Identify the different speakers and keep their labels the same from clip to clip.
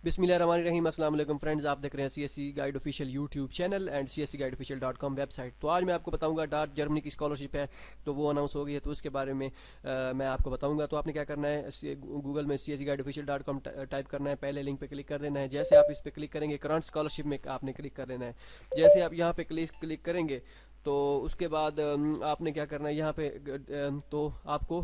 Speaker 1: बिस्मिल्लाहिर्रहमानिर्रहीम। अस्सलाम वालेकुम फ्रेंड्स, आप देख रहे हैं CSC guide official YouTube channel and cscguideofficial.com website. तो आज मैं आपको बताऊंगा डार्ट जर्मनी की स्कॉलरशिप है, तो वो अनाउंस हो गई है, तो उसके बारे में मैं आपको बताऊंगा। तो आपने क्या करना है, गूगल में cscguideofficial.com टाइप करना है, पहले लिंक पे क्लिक कर देना है। जैसे आप इस पर क्लिक करेंगे करंट स्कॉलरशिप में आपने क्लिक कर देना है। जैसे आप यहाँ पे क्लिक करेंगे तो उसके बाद आपने क्या करना है, यहाँ पे तो आपको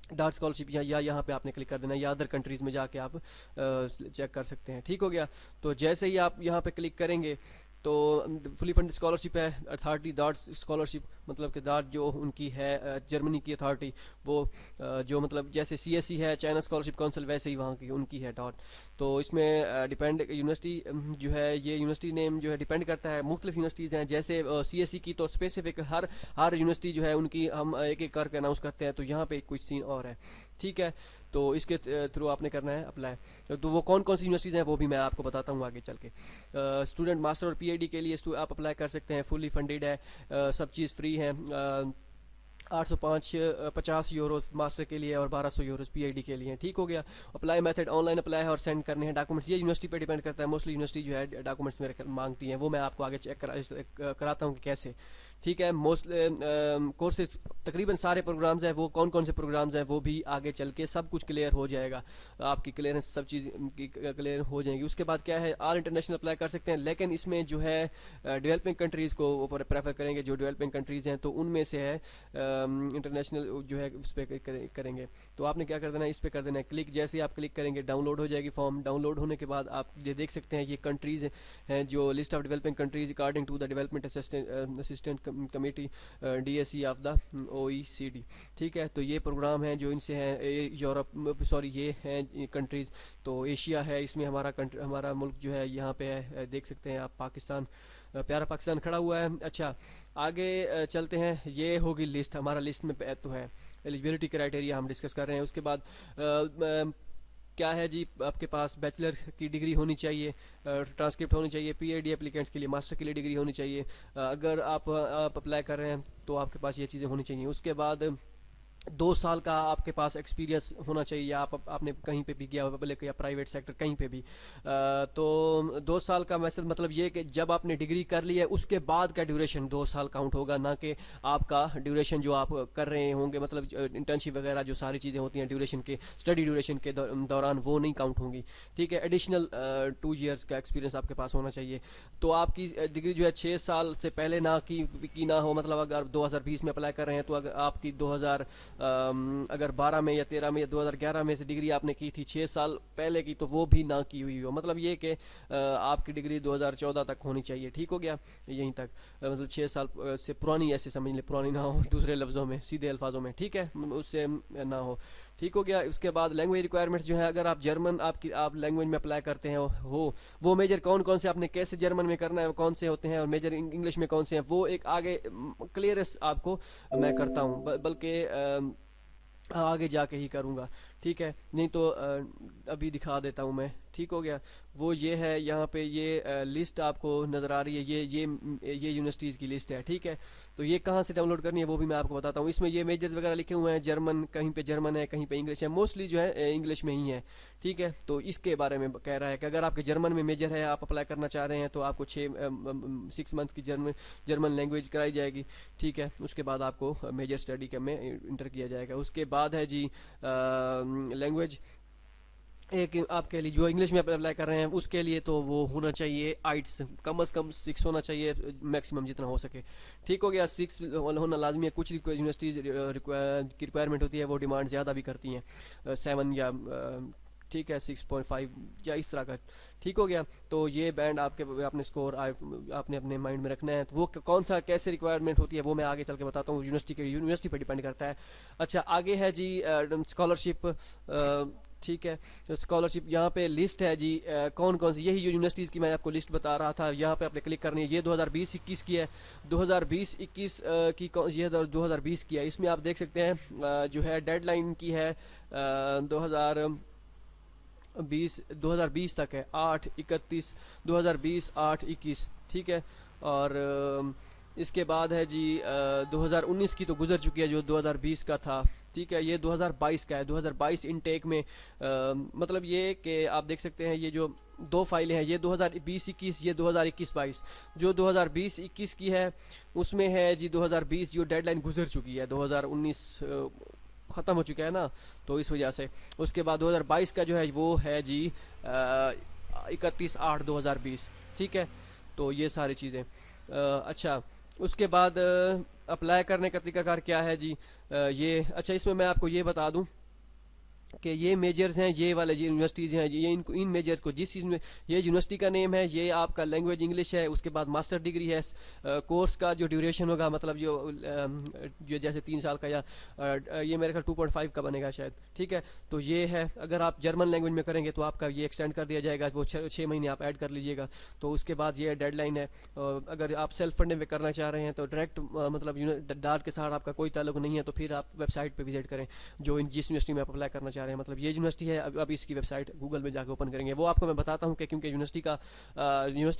Speaker 1: डार्ट स्कॉलरशिप या यहाँ पे आपने क्लिक कर देना है, या अदर कंट्रीज़ में जाके आप चेक कर सकते हैं। ठीक हो गया। तो जैसे ही आप यहाँ पे क्लिक करेंगे तो फुली फंड स्कॉलरशिप है, अथॉरिटी डार्ट स्कॉलरशिप, मतलब कि डार्ट जो उनकी है जर्मनी की अथॉरिटी, वो जो मतलब जैसे सीएससी है चाइना स्कॉलरशिप काउंसिल, वैसे ही वहाँ की उनकी है डार्ट। तो इसमें डिपेंड यूनिवर्सिटी जो है, ये यूनिवर्सिटी नेम जो है डिपेंड करता है, मुख्तलिफ यूनिवर्सिटीज़ हैं। जैसे सीएससी की तो स्पेसिफिक हर यूनिवर्सिटी जो है उनकी हम एक एक करके अनाउंस करते हैं, तो यहाँ पे कुछ सीन और है। ठीक है, तो इसके थ्रू आपने करना है अप्लाई। तो वो कौन कौन सी यूनिवर्सिटीज़ हैं वो भी मैं आपको बताता हूँ आगे चल के। स्टूडेंट मास्टर और पीएचडी के लिए आप अप्लाई कर सकते हैं, फुली फंडेड है, सब चीज़ फ्री है। 850 यूरो मास्टर के लिए और 1200 यूरो पीएचडी के लिए। ठीक हो गया। अप्लाई मेथड ऑनलाइन अप्लाई है और सेंड करने हैं डॉक्यूमेंट्स। ये यूनिवर्सिटी पे डिपेंड करता है, मोस्टली यूनिवर्सिटी जो है डॉक्यूमेंट्स मेरे मांगती हैं, वो मैं आपको आगे चेक कराता हूँ कि कैसे। ठीक है, मोस्ट कोर्सेज तकरीबन सारे प्रोग्राम्स हैं, वो कौन कौन से प्रोग्राम्स हैं वो भी आगे चल के सब कुछ क्लियर हो जाएगा, आपकी क्लियरेंस सब चीज़ क्लियर हो जाएगी। उसके बाद क्या है, ऑल इंटरनेशनल अप्लाई कर सकते हैं, लेकिन इसमें जो है डेवलपिंग कंट्रीज़ को प्रेफर करेंगे। जो डेवलपिंग कंट्रीज़ हैं तो उनमें से है इंटरनेशनल जो है उस पर करेंगे। तो आपने क्या कर देना है, इस पर कर देना है क्लिक। जैसे आप क्लिक करेंगे डाउनलोड हो जाएगी फॉर्म। डाउनलोड होने के बाद आप ये देख सकते हैं, ये कंट्रीज़ हैं जो list of developing countries according to the development assistant committee DSE of the OECD. ठीक है, तो ये प्रोग्राम हैं जो इनसे हैं यूरोप, सॉरी ये हैं कंट्रीज़। तो एशिया है, इसमें हमारा मुल्क जो है यहाँ पे है, देख सकते हैं आप, पाकिस्तान, प्यारा पाकिस्तान खड़ा हुआ है। अच्छा, आगे चलते हैं। ये होगी लिस्ट, हमारा लिस्ट में तो है एलिजिबिलिटी क्राइटेरिया हम डिस्कस कर रहे हैं। उसके बाद क्या है जी, आपके पास बैचलर की डिग्री होनी चाहिए, ट्रांसक्रिप्ट होनी चाहिए, पीएचडी एप्लीकेंट्स के लिए मास्टर के लिए डिग्री होनी चाहिए। अगर आप अप्लाई कर रहे हैं तो आपके पास ये चीज़ें होनी चाहिए। उसके बाद 2 साल का आपके पास एक्सपीरियंस होना चाहिए, आपने कहीं पे भी किया, पब्लिक या प्राइवेट सेक्टर कहीं पे भी। तो 2 साल का मैसेज मतलब ये कि जब आपने डिग्री कर ली है उसके बाद का ड्यूरेशन 2 साल काउंट होगा, ना कि आपका ड्यूरेशन जो आप कर रहे होंगे, मतलब इंटर्नशिप वगैरह जो सारी चीज़ें होती हैं ड्यूरेशन के, स्टडी ड्यूरेशन के दौरान, वो नहीं काउंट होंगी। ठीक है, एडिशनल 2 ईयर्स का एक्सपीरियंस आपके पास होना चाहिए। तो आपकी डिग्री जो है 6 साल से पहले की ना हो, मतलब अगर 2020 में अप्लाई कर रहे हैं तो अगर आपकी अगर 12 में या 13 में या 2011 में से डिग्री आपने की थी 6 साल पहले की, तो वो भी ना की हुई हो, मतलब ये कि आपकी डिग्री 2014 तक होनी चाहिए। ठीक हो गया, यहीं तक, मतलब 6 साल से पुरानी, ऐसे समझ लें, पुरानी ना हो, दूसरे लफ्ज़ों में, सीधे अल्फाजों में। ठीक है, उससे ना हो। ठीक हो गया। उसके बाद लैंग्वेज रिक्वायरमेंट्स जो है, अगर आप जर्मन आप लैंग्वेज में अप्लाई करते हैं वो मेजर कौन कौन से आपने कैसे जर्मन में करना है, कौन से होते हैं, और मेजर इंग्लिश में कौन से हैं, वो एक आगे क्लियरेस्ट आपको मैं करता हूँ, बल्कि आगे जाके ही करूँगा। ठीक है, नहीं तो अभी दिखा देता हूँ मैं। ठीक हो गया। वो ये है, यहाँ पे ये लिस्ट आपको नज़र आ रही है, ये यूनिवर्सिटीज़ की लिस्ट है। ठीक है, तो ये कहाँ से डाउनलोड करनी है वो भी मैं आपको बताता हूँ। इसमें ये मेजर्स वगैरह लिखे हुए हैं, जर्मन, कहीं पे जर्मन है, कहीं पे इंग्लिश है, मोस्टली जो है इंग्लिश में ही है। ठीक है, तो इसके बारे में कह रहा है कि अगर आपके जर्मन में मेजर है, आप अप्लाई करना चाह रहे हैं, तो आपको 6 मंथ की जर्मन लैंग्वेज कराई जाएगी। ठीक है, उसके बाद आपको मेजर स्टडी में इंटर किया जाएगा। उसके बाद है जी लैंग्वेज, एक आपके लिए जो इंग्लिश में अप्लाई कर रहे हैं उसके लिए तो वो होना चाहिए आइट्स, कम से कम 6 होना चाहिए, मैक्सिमम जितना हो सके। ठीक हो गया, 6 होना लाजमी है। कुछ यूनिवर्सिटीज़ की रिक्वायरमेंट होती है, वो डिमांड ज़्यादा भी करती हैं, 7 या ठीक है 6.5 या इस तरह का। ठीक हो गया। तो ये बैंड आपने स्कोर आपने अपने माइंड में रखना है। तो वो कौन सा कैसे रिक्वायरमेंट होती है वो मैं आगे चल के बताता हूँ, यूनिवर्सिटी पर डिपेंड करता है। अच्छा, आगे है जी स्कॉलरशिप। ठीक है, तो स्कॉलरशिप यहाँ पे लिस्ट है जी, कौन कौन सी, यही जो यूनिवर्सिटीज़ की मैं आपको लिस्ट बता रहा था, यहाँ पे आपने क्लिक करनी है। ये 2020-21 की है, 2020-21 की ये 2020 की है। इसमें आप देख सकते हैं जो है डेडलाइन की है 2020 तक है, 8/31 2020 8/21। ठीक है, और इसके बाद है जी 2019 की तो गुजर चुकी है, जो 2020 का था। ठीक है, ये 2022 का है। 2022 इनटेक में मतलब ये कि आप देख सकते हैं ये जो दो फाइलें हैं, ये 2020-21, ये 2021-22। जो 2020-21 की है उसमें है जी 2020 जो डेडलाइन गुजर चुकी है, 2019 ख़त्म हो चुका है ना, तो इस वजह से। उसके बाद 2022 का जो है वो है जी 31/8/2020। ठीक है, तो ये सारी चीज़ें। अच्छा, उसके बाद अप्लाई करने का तरीकाकार क्या है जी, ये अच्छा इसमें मैं आपको ये बता दूं कि ये मेजर्स हैं, ये वाले यूनिवर्सिटीज़ हैं, ये इन मेजर्स को जिस चीज़ में, ये यूनिवर्सिटी का नेम है, ये आपका लैंग्वेज इंग्लिश है, उसके बाद मास्टर डिग्री है, कोर्स का जो ड्यूरेशन होगा मतलब जो जैसे 3 साल का या ये मेरे ख्याल 2.5 का बनेगा शायद। ठीक है, तो ये है, अगर आप जर्मन लैंग्वेज में करेंगे तो आपका ये एक्सटेंड कर दिया जाएगा, वो 6 महीने आप ऐड कर लीजिएगा। तो उसके बाद ये डेडलाइन है। अगर आप सेल्फ फंडिंग में करना चाह रहे हैं तो डायरेक्ट मतलब डाट के साथ आपका कोई ताल्लुक नहीं है, तो फिर आप वेबसाइट पर विजिट करें जो जिस यूनिवर्सिटी में आप अप्लाई करना चाह रहे हैं। मतलब ये यूनिवर्सिटी है, अब इसकी वेबसाइट गूगल में जाकर ओपन करेंगे, वो आपको मैं बताता हूँ कि क्योंकि यूनिवर्सिटी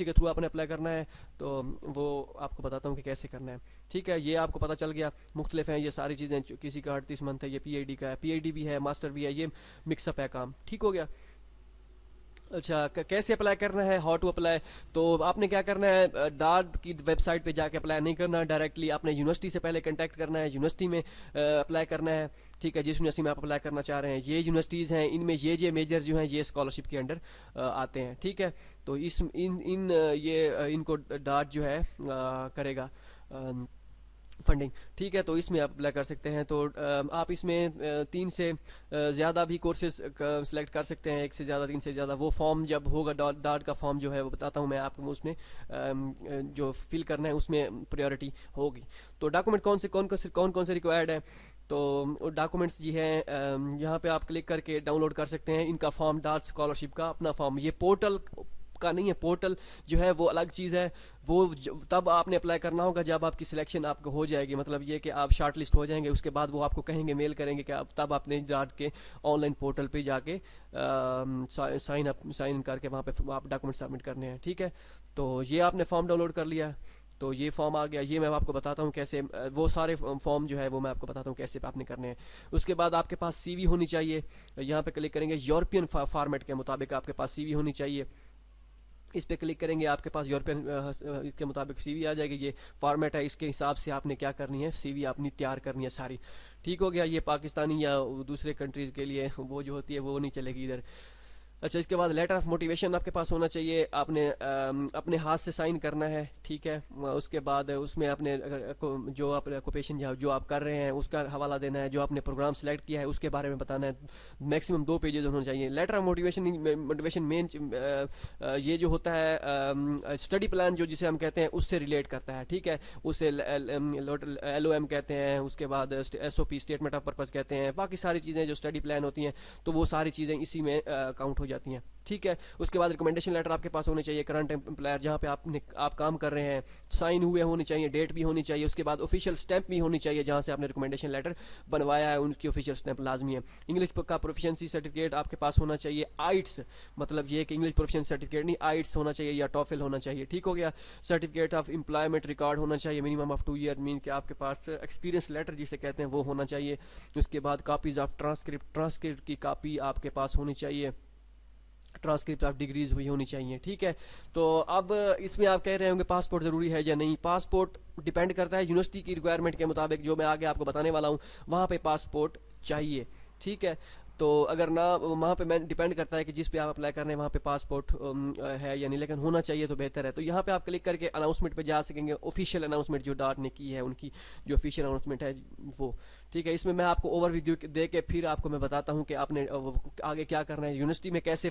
Speaker 1: के थ्रू आपने अप्लाई करना है, तो वो आपको बताता हूँ कि कैसे करना है। ठीक है, ये आपको पता चल गया। मुख्तलिफ हैं ये सारी चीज़ें, किसी का 38 मंथ है, ये PhD का है, PhD भी है, मास्टर भी है, ये मिक्सअप है काम। ठीक हो गया। अच्छा, कैसे अप्लाई करना है, हाउ टू अप्लाई। तो आपने क्या करना है, डाट की वेबसाइट पे जाके अप्लाई नहीं करना, डायरेक्टली आपने यूनिवर्सिटी से पहले कांटेक्ट करना है, यूनिवर्सिटी में अप्लाई करना है। ठीक है, जिस यूनिवर्सिटी में आप अप्लाई करना चाह रहे हैं, ये यूनिवर्सिटीज़ हैं, इनमें ये मेजर जो हैं ये स्कॉलरशिप के अंडर आते हैं। ठीक है, तो इनको डाट जो है करेगा फंडिंग। ठीक है, तो इसमें आप अप्लाई कर सकते हैं। तो आप इसमें 3 से ज़्यादा भी कोर्सेज सेलेक्ट कर सकते हैं, 1 से ज़्यादा, 3 से ज़्यादा। वो फॉर्म जब होगा, डाट का फॉर्म जो है वो बताता हूँ मैं आपको, उसमें जो फिल करना है उसमें प्रायोरिटी होगी। तो डॉक्यूमेंट कौन कौन से रिक्वायर्ड है, तो डॉक्यूमेंट्स जी हैं, यहाँ पे आप क्लिक करके डाउनलोड कर सकते हैं इनका फॉर्म, डाट स्कॉलरशिप का अपना फॉर्म। ये पोर्टल का नहीं है, पोर्टल जो है वो अलग चीज़ है, वो तब आपने अप्लाई करना होगा जब आपकी सिलेक्शन आपको हो जाएगी। मतलब ये कि आप शार्ट लिस्ट हो जाएंगे, उसके बाद वो आपको कहेंगे, मेल करेंगे कि आप तब आपने डाट के ऑनलाइन पोर्टल पे जाके साइन इन करके वहाँ पे आप डॉक्यूमेंट सबमिट करने हैं। ठीक है, तो ये आपने फॉर्म डाउनलोड कर लिया, तो ये फॉर्म आ गया। ये मैं आपको बताता हूँ कैसे, वो सारे फॉर्म जो है वो मैं आपको बताता हूँ कैसे आपने करने हैं। उसके बाद आपके पास CV होनी चाहिए, यहाँ पे क्लिक करेंगे, यूरोपियन फॉर्मेट के मुताबिक आपके पास CV होनी चाहिए। इस पे क्लिक करेंगे, आपके पास यूरोपियन इसके मुताबिक CV आ जाएगी। ये फॉर्मेट है, इसके हिसाब से आपने क्या करनी है, CV अपनी तैयार करनी है सारी। ठीक हो गया। ये पाकिस्तानी या दूसरे कंट्रीज़ के लिए वो जो होती है वो नहीं चलेगी इधर। अच्छा, इसके बाद लेटर ऑफ मोटिवेशन आपके पास होना चाहिए, आपने अपने हाथ से साइन करना है। ठीक है, उसके बाद उसमें आपने जो अपने ऑक्यूपेशन जो आप कर रहे हैं उसका हवाला देना है, जो आपने प्रोग्राम सेलेक्ट किया है उसके बारे में बताना है। मैक्सिमम 2 पेजेस होने चाहिए। लेटर ऑफ मोटिवेशन मेन ये जो होता है स्टडी प्लान जो जिसे हम कहते हैं उससे रिलेट करता है। ठीक है, उसे LOM कहते हैं, उसके बाद SOP स्टेटमेंट ऑफ पर्पस कहते हैं, बाकी सारी चीज़ें जो स्टडी प्लान होती हैं तो वो सारी चीज़ें इसी में काउंट हो जाती हैं। ठीक है, उसके बाद रिकमेंडेशन लेटर आपके पास होने चाहिए, करंट एम्प्लॉयर जहाँ पे आप काम कर रहे हैं, साइन हुए होने चाहिए, डेट भी होनी चाहिए। उसके बाद ऑफिशियल स्टैंप भी होनी चाहिए, जहाँ से आपने रिकमेंडेशन लेटर बनवाया है उनकी ऑफिशियल स्टैंप लाजमी है। इंग्लिश का प्रोफिशिएंसी सर्टिफिकेट आपके पास होना चाहिए, आइट्स, मतलब ये कि इंग्लिश प्रोफिशिएंसी सर्टिफिकेट नहीं, आइट्स होना चाहिए या टॉफिल होना चाहिए। ठीक हो गया। सर्टिफिकेट ऑफ एम्प्लॉयमेंट रिकॉर्ड होना चाहिए, मिनिमम ऑफ 2 ईयर, मीन कि आपके पास एक्सपीरियंस लेटर जिसे कहते हैं वो होना चाहिए। उसके बाद कापीज़ ऑफ ट्रांसक्रिप्ट की कापी आपके पास होनी चाहिए, ट्रांसक्रिप्ट ऑफ डिग्रीज हुई होनी चाहिए। ठीक है, तो अब इसमें आप कह रहे होंगे पासपोर्ट ज़रूरी है या नहीं। पासपोर्ट डिपेंड करता है यूनिवर्सिटी की रिक्वायरमेंट के मुताबिक, जो मैं आगे आपको बताने वाला हूँ वहाँ पे पासपोर्ट चाहिए। ठीक है, तो अगर ना वहाँ पे मैं डिपेंड करता है कि जिस पे आप अप्लाई कर रहे हैं वहाँ पे पासपोर्ट है या नहीं, लेकिन होना चाहिए तो बेहतर है। तो यहाँ पे आप क्लिक करके अनाउंसमेंट पे जा सकेंगे, ऑफिशियल अनाउंसमेंट जो डाट ने की है उनकी जो ऑफिशियल अनाउंसमेंट है वो। ठीक है, इसमें मैं आपको ओवरव्यू दे के फिर आपको मैं बताता हूँ कि आपने आगे क्या करना है, यूनिवर्सिटी में कैसे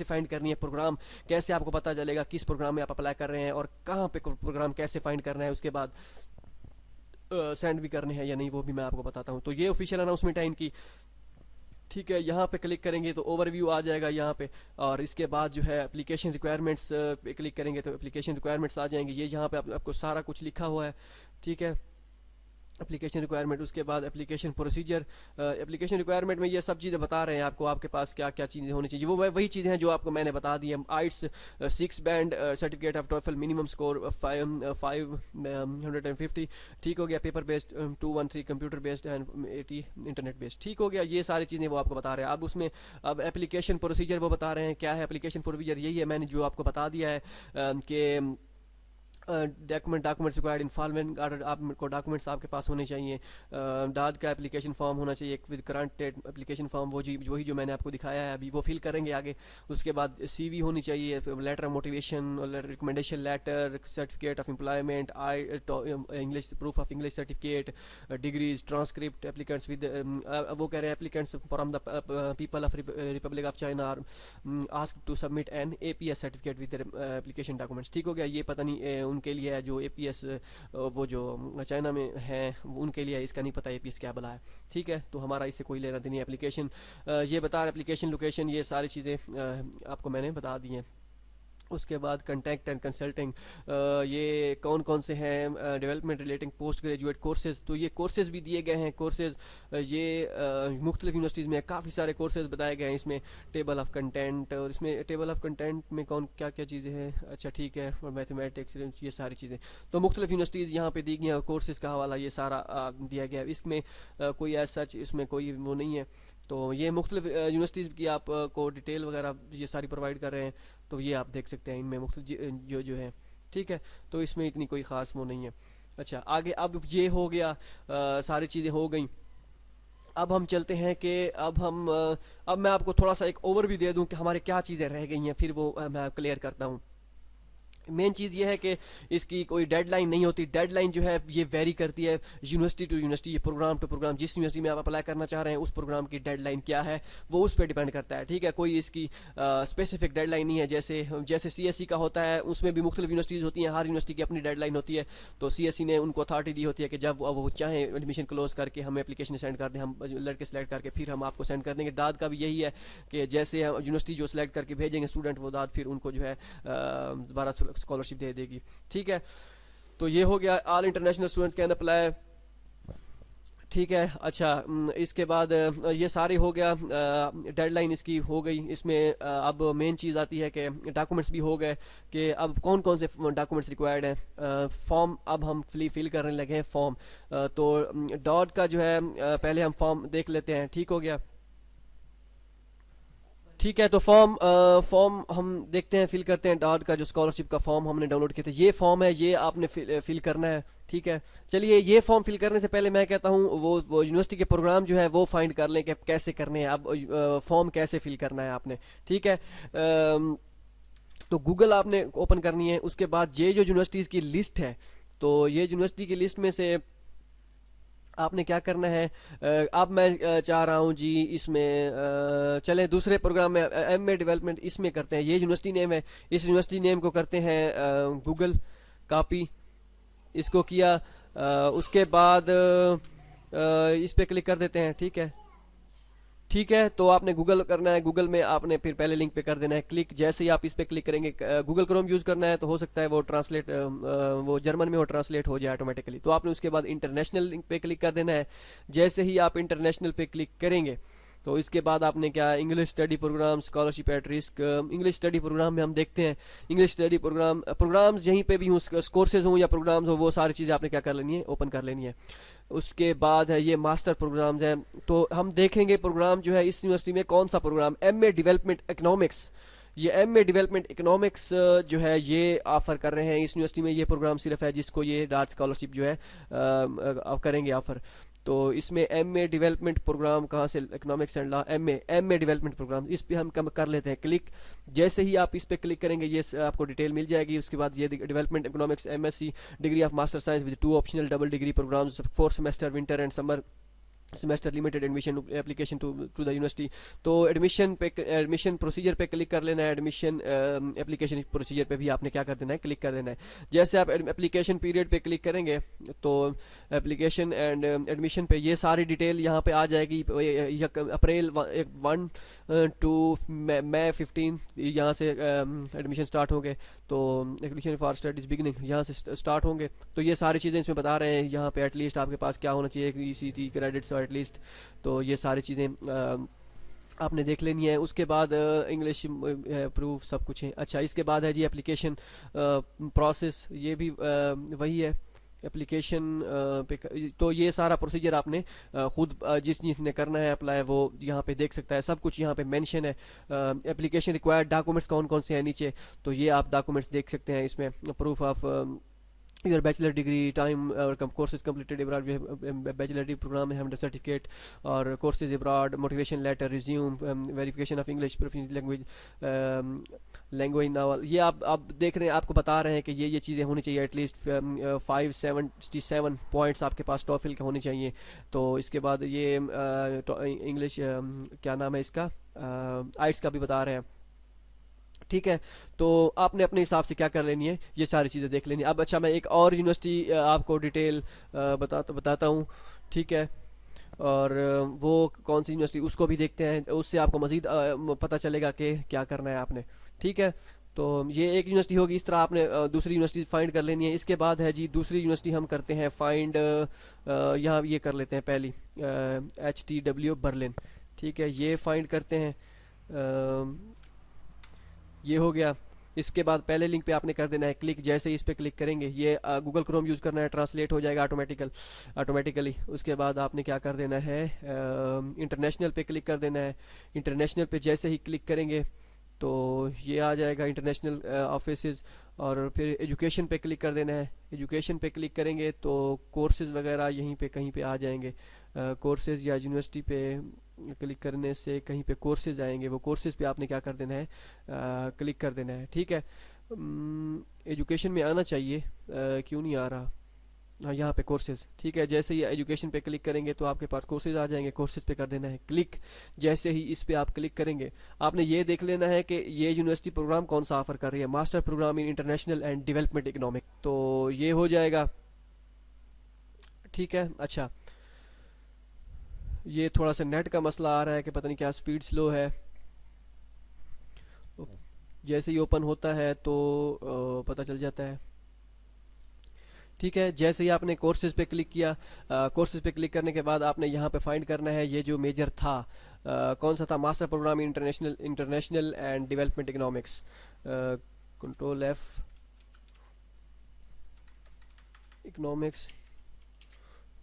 Speaker 1: फाइंड करनी है प्रोग्राम, कैसे आपको पता चलेगा किस प्रोग्राम में आप अप्लाई कर रहे हैं और कहाँ पे प्रोग्राम कैसे फाइंड करना है, उसके बाद सेंड भी करने हैं या नहीं वो भी मैं आपको बताता हूँ। तो ये ऑफिशियल अनाउंसमेंट है इनकी। ठीक है, यहाँ पे क्लिक करेंगे तो ओवरव्यू आ जाएगा यहाँ पे, और इसके बाद जो है एप्लीकेशन रिक्वायरमेंट्स पे क्लिक करेंगे तो एप्लीकेशन रिक्वायरमेंट्स आ जाएंगे। ये यहाँ पे आपको सारा कुछ लिखा हुआ है। ठीक है, एप्लीकेशन रिक्वायरमेंट, उसके बाद एप्लीकेशन प्रोसीजर। एप्लीकेशन रिक्वायरमेंट में ये सब चीज़ें बता रहे हैं आपको, आपके पास क्या क्या चीज़ें होनी चाहिए, वो वही चीज़ें हैं जो आपको मैंने बता दी है। IELTS 6 band certificate of TOEFL, minimum score 550, ठीक हो गया। Paper based 213, computer based and 80 internet based, ठीक हो गया। ये सारी चीज़ें वो आपको बता रहे हैं। अब उसमें अब एप्लीकेशन प्रोसीजर वो बता रहे हैं क्या है एप्लीकेशन प्रोसीजर, यही है मैंने जो आपको बता दिया है कि documents required in following order, आपको डॉक्यूमेंट्स आपके पास होने चाहिए। डाद का एप्लीकेशन फॉर्म होना चाहिए with current date application form, वही जो मैंने आपको दिखाया है अभी, वो फिल करेंगे आगे। उसके बाद सीवी होनी चाहिए, letter of motivation, recommendation letter, certificate of employment, English proof of English certificate, degrees, transcript. Applicants with वो कह रहे हैं applicants from the people of republic of China are asked to submit an APS certificate with application documents, ठीक हो गया। ये पता नहीं उनके लिए है जो एपीएस वो जो चाइना में हैं उनके लिए, इसका नहीं पता एपीएस क्या बला है, ठीक है। तो हमारा इससे कोई लेना देनी। एप्लीकेशन ये बता रहे, एप्लीकेशन लोकेशन, ये सारी चीज़ें आपको मैंने बता दी हैं। उसके बाद कंटेक्ट एंड कंसल्टिंग, ये कौन कौन से हैं, development relating post graduate courses, तो ये कोर्सेज भी दिए गए हैं। कोर्सेज ये मुख्तलिफ यूनिवर्सिटीज़ में काफ़ी सारे कोर्सेज बताए गए हैं इसमें। टेबल ऑफ कंटेंट, और इसमें टेबल ऑफ कंटेंट में कौन क्या क्या चीज़ें हैं, अच्छा ठीक है, और मैथमेटिक्स, ये सारी चीज़ें तो मुख्तलिफ यूनिवर्सिटीज़ यहाँ पे दी गई हैं। कोर्सेज़ का हवाला ये सारा दिया गया है। इसमें कोई ऐसा सच इसमें कोई वो नहीं है। तो ये मुख्तलिफ यूनिवर्सिटीज़ की आप को डिटेल वगैरह ये सारी प्रोवाइड कर रहे हैं, तो ये आप देख सकते हैं इनमें मुख्तलिफ जो है, ठीक है। तो इसमें इतनी कोई ख़ास वो नहीं है। अच्छा आगे, अब ये हो गया, सारी चीज़ें हो गई। अब हम चलते हैं कि अब मैं आपको थोड़ा सा एक ओवरव्यू दे दूं कि हमारे क्या चीज़ें रह गई हैं, फिर वो मैं क्लियर करता हूँ। मेन चीज़ ये है कि इसकी कोई डेडलाइन नहीं होती। डेडलाइन जो है ये वेरी करती है यूनिवर्सिटी टू यूनिवर्सिटी, ये प्रोग्राम टू प्रोग्राम। जिस यूनिवर्सिटी में आप अप्लाई करना चाह रहे हैं उस प्रोग्राम की डेडलाइन क्या है वो उस पर डिपेंड करता है, ठीक है। कोई इसकी स्पेसिफिक डेडलाइन नहीं है। जैसे सीएससी का होता है, उसमें भी मुख्तलिफ यूनिवर्सिटीज़ होती हैं, हर यूनिवर्सिटी की अपनी डेडलाइन होती है। तो सीएससी ने उनको अथॉरिटी दी होती है कि जब वो चाहें एडमिशन क्लोज करके हमें एप्लीकेशन सेंड कर दें, हम लड़के सेलेक्ट करके फिर हम आपको सेंड कर देंगे। दाद का भी यही है कि जैसे यूनिवर्सिटी जो सेलेक्ट करके भेजेंगे स्टूडेंट, वो दाद फिर उनको जो है दोबारा स्कॉलरशिप दे देगी, ठीक है। तो ये हो गया, all international students can apply, ठीक है। अच्छा इसके बाद ये सारे हो गया, डेडलाइन इसकी हो गई। इसमें अब मेन चीज़ आती है कि डॉक्यूमेंट्स भी हो गए कि अब कौन कौन से डॉक्यूमेंट्स रिक्वायर्ड हैं। फॉर्म अब हम फिल करने लगे हैं फॉर्म। तो डॉट का जो है पहले हम फॉर्म देख लेते हैं, ठीक हो गया, ठीक है। तो फॉर्म हम देखते हैं, फिल करते हैं। डॉट का जो स्कॉलरशिप का फॉर्म हमने डाउनलोड किया था, ये फॉर्म है, ये आपने फिल करना है, ठीक है। चलिए, ये फॉर्म फिल करने से पहले मैं कहता हूँ वो यूनिवर्सिटी के प्रोग्राम जो है वो फाइंड कर लें कि कैसे करने हैं। अब फॉर्म कैसे फिल करना है आपने, ठीक है। तो गूगल आपने ओपन करनी है। उसके बाद ये जो यूनिवर्सिटीज़ की लिस्ट है, तो ये यूनिवर्सिटी की लिस्ट में से आपने क्या करना है। अब मैं चाह रहा हूँ जी इसमें चले दूसरे प्रोग्राम में एमए डेवलपमेंट इसमें करते हैं। ये यूनिवर्सिटी नेम है, इस यूनिवर्सिटी नेम को करते हैं गूगल कॉपी, इसको किया। उसके बाद इस पे क्लिक कर देते हैं, ठीक है, ठीक है। तो आपने गूगल करना है, गूगल में आपने फिर पहले लिंक पे कर देना है क्लिक। जैसे ही आप इस पे क्लिक करेंगे, गूगल क्रोम यूज़ करना है तो हो सकता है वो ट्रांसलेट वो जर्मन में वो ट्रांसलेट हो जाए ऑटोमेटिकली। तो आपने उसके बाद इंटरनेशनल लिंक पे क्लिक कर देना है। जैसे ही आप इंटरनेशनल पे क्लिक करेंगे तो इसके बाद आपने क्या, English study program, scholarship at risk. English study program में हम देखते हैं इंग्लिश स्टडी प्रोग्राम्स यहीं पे भी हूँ, कोर्सेज हों या प्रोग्राम्स हो, वो सारी चीज़ें आपने क्या कर लेनी है, ओपन कर लेनी है। उसके बाद है ये मास्टर प्रोग्राम्स हैं। तो हम देखेंगे प्रोग्राम जो है इस यूनिवर्सिटी में कौन सा प्रोग्राम, एमए डेवलपमेंट इकोनॉमिक्स। ये एमए डेवलपमेंट इकोनॉमिक्स जो है ये ऑफ़र कर रहे हैं इस यूनिवर्सिटी में। ये प्रोग्राम सिर्फ है जिसको ये डार्ट स्कॉलरशिप जो है करेंगे ऑफ़र। तो इसमें एमए डेवलपमेंट प्रोग्राम कहाँ से, economics and law, MA development program, इस पे हम कर लेते हैं क्लिक। जैसे ही आप इस पे क्लिक करेंगे ये आपको डिटेल मिल जाएगी। उसके बाद ये development economics MSc degree of master science with 2 optional double degree programs, 4 semester winter and summer semester limited admission application to the university. तो एडमिशन प्रोसीजर पे क्लिक कर लेना है, एडमिशन एप्लीकेशन प्रोसीजर पे भी आपने क्या कर देना है, क्लिक कर देना है। जैसे आप एप्लीकेशन पीरियड पे क्लिक करेंगे तो एप्लीकेशन एंड एडमिशन पे ये सारी डिटेल यहाँ पे आ जाएगी। अप्रैल 1 टू मई 15 यहाँ से एडमिशन स्टार्ट होंगे। तो एप्लीकेशन फॉर स्टडीज बिगनिंग यहाँ से स्टार्ट होंगे। तो ये सारी चीज़ें इसमें बता रहे हैं। यहाँ पे एटलीस्ट आपके पास क्या होना चाहिए, ECT क्रेडिट्स एटलीस्ट। तो ये सारी चीज़ें आपने देख लेनी है। उसके बाद इंग्लिश प्रूफ सब कुछ है। अच्छा, इसके बाद है जी एप्लीकेशन प्रोसेस, ये भी वही है एप्लीकेशन पे तो ये सारा प्रोसीजर आपने खुद जिसने करना है अप्लाई वो यहाँ पे देख सकता है। सब कुछ यहाँ पे मेंशन है। एप्लीकेशन रिक्वायर्ड डॉक्यूमेंट्स कौन कौन से हैं नीचे, तो ये आप डॉक्यूमेंट्स देख सकते हैं इसमें। Proof of your bachelor degree, time और courses completed abroad, bachelor degree program है, हम सर्टिफिकेट और courses abroad, motivation letter, resume, verification of English proficiency language नावल। ये आप देख रहे हैं, आपको बता रहे हैं कि ये चीज़ें होनी चाहिए। एटलीस्ट 577 पॉइंट्स आपके पास टॉफिल के होने चाहिए। तो इसके बाद ये इंग्लिश क्या नाम है इसका, आइट्स का भी बता रहे हैं। ठीक है, तो आपने अपने हिसाब से क्या कर लेनी है, ये सारी चीज़ें देख लेनी है। अब अच्छा, मैं एक और यूनिवर्सिटी आपको डिटेल बताता हूँ। ठीक है, और वो कौन सी यूनिवर्सिटी उसको भी देखते हैं, उससे आपको मज़ीद पता चलेगा कि क्या करना है आपने। ठीक है, तो ये एक यूनिवर्सिटी होगी। इस तरह आपने दूसरी यूनिवर्सिटी फाइंड कर लेनी है। इसके बाद है जी दूसरी यूनिवर्सिटी हम करते हैं फाइंड, यहाँ ये कर लेते हैं पहली HTW बर्लिन। ठीक है, ये फाइंड करते हैं। ये हो गया। इसके बाद पहले लिंक पे आपने कर देना है क्लिक। जैसे ही इस पे क्लिक करेंगे ये गूगल क्रोम यूज़ करना है, ट्रांसलेट हो जाएगा ऑटोमेटिकली। उसके बाद आपने क्या कर देना है, इंटरनेशनल पे क्लिक कर देना है। इंटरनेशनल पे जैसे ही क्लिक करेंगे तो ये आ जाएगा इंटरनेशनल ऑफिसेज, और फिर एजुकेशन पे क्लिक कर देना है। एजुकेशन पे क्लिक करेंगे तो कोर्सेज़ वगैरह यहीं पे कहीं पे आ जाएंगे। कोर्सेज़ या यूनिवर्सिटी पे क्लिक करने से कहीं पे कोर्सेज़ आएंगे, वो कोर्सेज़ पे आपने क्या कर देना है, क्लिक कर देना है। ठीक है, एजुकेशन में आना चाहिए, क्यों नहीं आ रहा, हाँ यहाँ पे कोर्सेज़। ठीक है, जैसे ही एजुकेशन पे क्लिक करेंगे तो आपके पास कोर्सेज़ आ जाएंगे, कोर्सेज़ पे कर देना है क्लिक। जैसे ही इस पे आप क्लिक करेंगे आपने ये देख लेना है कि ये यूनिवर्सिटी प्रोग्राम कौन सा ऑफ़र कर रही है, master program in international and development economic. तो ये हो जाएगा। ठीक है, अच्छा, ये थोड़ा सा नेट का मसला आ रहा है कि पता नहीं क्या स्पीड स्लो है। जैसे ही ओपन होता है तो पता चल जाता है। ठीक है, जैसे ही आपने कोर्सेज पे क्लिक किया, कोर्सेज पे क्लिक करने के बाद आपने यहाँ पे फाइंड करना है ये जो मेजर था, कौन सा था, master program international and development economics. Control F, economics,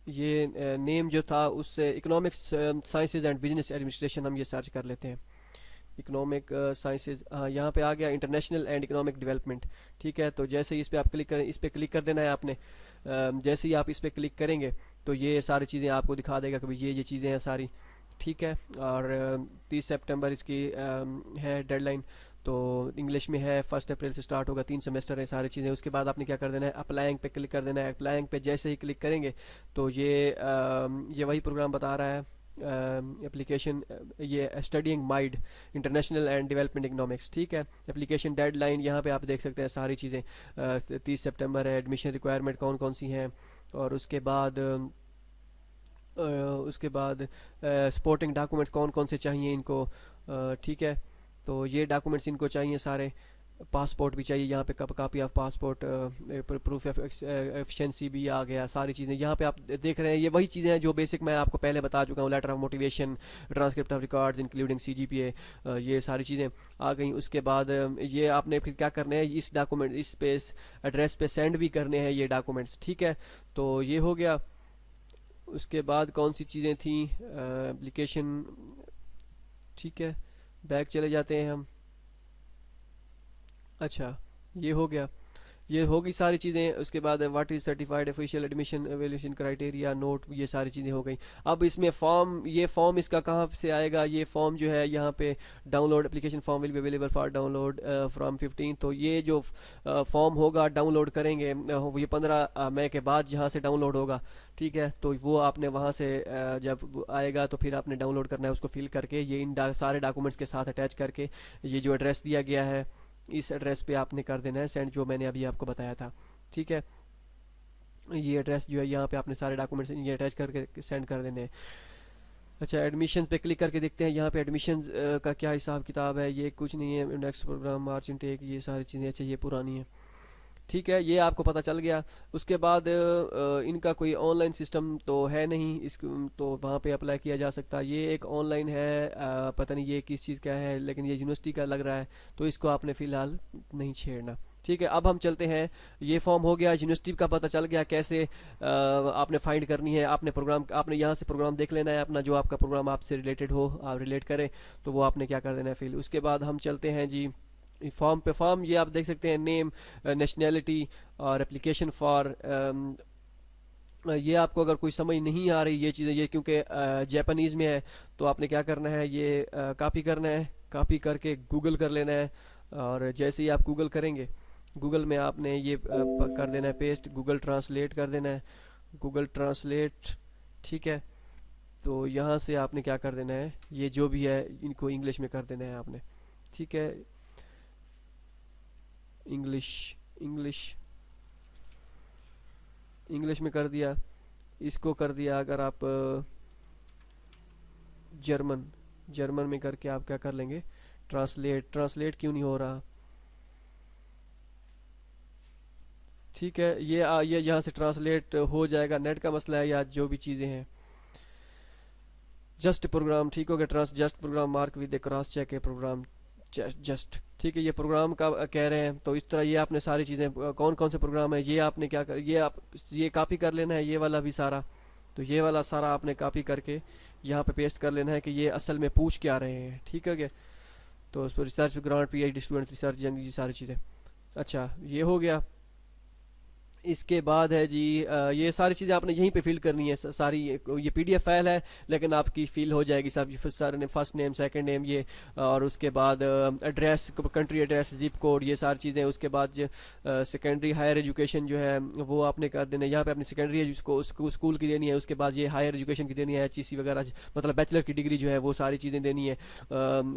Speaker 1: ये नेम जो था उससे economics sciences and business administration हम ये सर्च कर लेते हैं। इकोनॉमिक साइंसेज, हाँ यहाँ पे आ गया इंटरनेशनल एंड इकोनॉमिक डेवलपमेंट। ठीक है, तो जैसे ही इस पे आप क्लिक करें, इस पे क्लिक कर देना है आपने। जैसे ही आप इस पे क्लिक करेंगे तो ये सारी चीज़ें आपको दिखा देगा कि भाई ये चीज़ें हैं सारी। ठीक है, और 30 सितंबर इसकी है डेडलाइन। तो इंग्लिश में है, 1 अप्रैल से स्टार्ट होगा, 3 सेमेस्टर है सारी चीज़ें। उसके बाद आपने क्या कर देना है, अप्लाइंग पे क्लिक कर देना है। अप्लाइंग पे जैसे ही क्लिक करेंगे तो ये वही प्रोग्राम बता रहा है, एप्लीकेशन, ये studying might international and development economics. ठीक है, एप्लीकेशन डेडलाइन यहाँ पे आप देख सकते हैं सारी चीज़ें। 30 सितंबर है। एडमिशन रिक्वायरमेंट कौन कौन सी हैं, और उसके बाद सपोर्टिंग डॉक्यूमेंट्स कौन कौन से चाहिए इनको। ठीक है, तो ये डॉक्यूमेंट्स इनको चाहिए सारे। पासपोर्ट भी चाहिए यहाँ पे, copy of passport, proof of efficiency भी आ गया। सारी चीज़ें यहाँ पे आप देख रहे हैं, ये वही चीज़ें हैं जो बेसिक मैं आपको पहले बता चुका हूँ। Letter of motivation, transcript of records including CGPA, ये सारी चीज़ें आ गई। उसके बाद ये आपने फिर क्या करना है, इस डॉक्यूमेंट इस पे एड्रेस पे सेंड भी करने हैं ये डॉक्यूमेंट्स। ठीक है, तो ये हो गया। उसके बाद कौन सी चीज़ें थी, एप्लीकेशन। ठीक है, बैक चले जाते हैं हम। अच्छा, ये हो गया। ये होगी सारी चीज़ें। उसके बाद what is certified official admission evaluation criteria note, ये सारी चीज़ें हो गई। अब इसमें फॉर्म, ये फॉर्म इसका कहाँ से आएगा, ये फॉर्म जो है यहाँ पे download application form will be available for download from 15। तो ये जो फॉर्म होगा डाउनलोड करेंगे ये 15 मई के बाद जहाँ से डाउनलोड होगा, ठीक है। तो वो आपने वहाँ से जब वो आएगा तो फिर आपने डाउनलोड करना है उसको फिल करके, ये इन सारे डॉक्यूमेंट्स के साथ अटैच करके ये जो एड्रेस दिया गया है इस एड्रेस पे आपने कर देना है सेंड, जो मैंने अभी आपको बताया था, ठीक है। ये एड्रेस जो है यहाँ पे आपने सारे डॉक्यूमेंट्स ये अटैच करके सेंड कर देने हैं। अच्छा, एडमिशन पे क्लिक करके देखते हैं यहाँ पे एडमिशन का क्या हिसाब किताब है। ये कुछ नहीं है, नेक्स्ट प्रोग्राम मार्च इनटेक, ये सारी चीज़ें। अच्छा, ये पुरानी है, ठीक है, ये आपको पता चल गया। उसके बाद इनका कोई ऑनलाइन सिस्टम तो है नहीं, इस तो वहाँ पे अप्लाई किया जा सकता। ये एक ऑनलाइन है, पता नहीं ये किस चीज़ का है, लेकिन ये यूनिवर्सिटी का लग रहा है, तो इसको आपने फ़िलहाल नहीं छेड़ना, ठीक है। अब हम चलते हैं, ये फॉर्म हो गया, यूनिवर्सिटी का पता चल गया कैसे आपने फाइंड करनी है। आपने प्रोग्राम, आपने यहाँ से प्रोग्राम देख लेना है अपना, जो आपका प्रोग्राम आपसे रिलेटेड हो, आप रिलेट करें, तो वो आपने क्या कर देना है फिल। उसके बाद हम चलते हैं जी फॉर्म पे। फॉर्म ये आप देख सकते हैं, नेम, नेशनैलिटी और एप्लीकेशन फॉर, ये आपको अगर कोई समझ नहीं आ रही ये चीज़ें, ये क्योंकि जापानीज़ में है, तो आपने क्या करना है, ये कॉपी करना है, कॉपी करके गूगल कर लेना है। और जैसे ही आप गूगल करेंगे, गूगल में आपने ये कर देना है पेस्ट, गूगल ट्रांसलेट कर देना है, गूगल ट्रांसलेट, ठीक है। तो यहाँ से आपने क्या कर देना है, ये जो भी है इनको इंग्लिश में कर देना है आपने, ठीक है। इंग्लिश, इंग्लिश, इंग्लिश में कर दिया। इसको कर दिया अगर आप जर्मन, जर्मन में करके आप क्या कर लेंगे, ट्रांसलेट। ट्रांसलेट क्यों नहीं हो रहा, ठीक है। ये यहाँ से ट्रांसलेट हो जाएगा, नेट का मसला है या जो भी चीज़ें हैं। जस्ट प्रोग्राम, ठीक हो गया। Just program mark with cross check है प्रोग्राम जस्ट, ठीक है। ये प्रोग्राम का कह रहे हैं, तो इस तरह ये आपने सारी चीज़ें कौन कौन से प्रोग्राम है ये आपने क्या कर, ये आप ये कॉपी कर लेना है, ये वाला भी सारा। तो ये वाला सारा आपने कॉपी करके यहाँ पे पेस्ट कर लेना है कि ये असल में पूछ क्या रहे हैं, ठीक है क्या। तो उस पर research grant, PhD students research, ये सारी चीज़ें। अच्छा, ये हो गया। इसके बाद है जी ये सारी चीज़ें आपने यहीं पे फिल करनी है सारी। ये पीडीएफ फाइल है, लेकिन आपकी फिल हो जाएगी सब, सारे ने फर्स्ट नेम, सेकंड नेम, ये और उसके बाद address, country address, zip code, ये सारी चीज़ें। उसके बाद सेकेंडरी हायर एजुकेशन जो है वो आपने कर देना है। यहाँ पे अपनी सेकेंडरी है जिसको उसको स्कूल की देनी है। उसके बाद ये हायर एजुकेशन की देनी है, एचईसी वगैरह, मतलब बैचलर की डिग्री जो है वो सारी चीज़ें देनी है।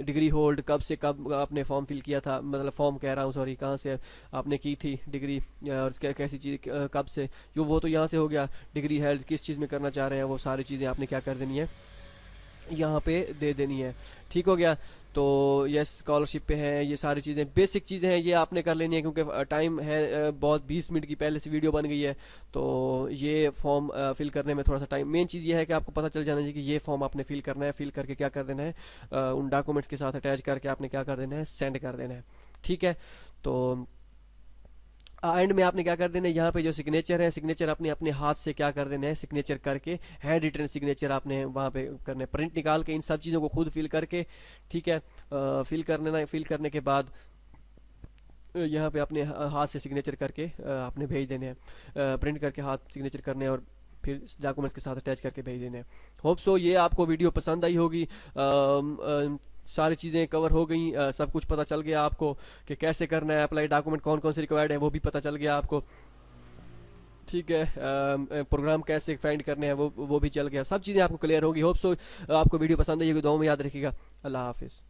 Speaker 1: डिग्री होल्ड कब से कब आपने फॉर्म फिल किया था, मतलब फॉर्म कह रहा हूँ सॉरी, कहाँ से आपने की थी डिग्री, और कैसी चीज़ कब से, जो वो तो यहाँ से हो गया। डिग्री हेल्थ किस चीज़ में करना चाह रहे हैं, वो सारी चीज़ें आपने क्या कर देनी है, यहाँ पे दे देनी है, ठीक हो गया। तो ये स्कॉलरशिप पे है, ये सारी चीज़ें बेसिक चीज़ें हैं, ये आपने कर लेनी है क्योंकि टाइम है बहुत, 20 मिनट की पहले से वीडियो बन गई है। तो ये फॉर्म फिल करने में थोड़ा सा टाइम, मेन चीज़ ये है कि आपको पता चल जाना चाहिए कि ये फॉर्म आपने फिल करना है। फिल करके क्या कर देना है, उन डॉक्यूमेंट्स के साथ अटैच करके आपने क्या कर देना है, सेंड कर देना है, ठीक है। तो एंड में आपने क्या कर देना है, यहाँ पे जो सिग्नेचर है, सिग्नेचर अपने अपने हाथ से क्या कर देना है, सिग्नेचर करके हैंड रिटन सिग्नेचर आपने वहाँ पे करना है, प्रिंट निकाल के इन सब चीज़ों को खुद फिल करके, ठीक है। फिल करना, फिल करने के बाद यहाँ पे अपने हाथ से सिग्नेचर करके आपने भेज देने हैं, प्रिंट करके हाथ सिग्नेचर करने हैं और फिर डॉक्यूमेंट्स के साथ अटैच करके भेज देने हैं। होप सो ये आपको वीडियो पसंद आई होगी। सारी चीज़ें कवर हो गई, सब कुछ पता चल गया आपको कि कैसे करना है अप्लाई, डॉक्यूमेंट कौन कौन से रिक्वायर्ड है वो भी पता चल गया आपको, ठीक है। प्रोग्राम कैसे फाइंड करने हैं वो भी चल गया, सब चीज़ें आपको क्लियर होगी। होप सो आपको वीडियो पसंद आई होगी, दुआओं में याद रखिएगा। अल्लाह हाफिज़।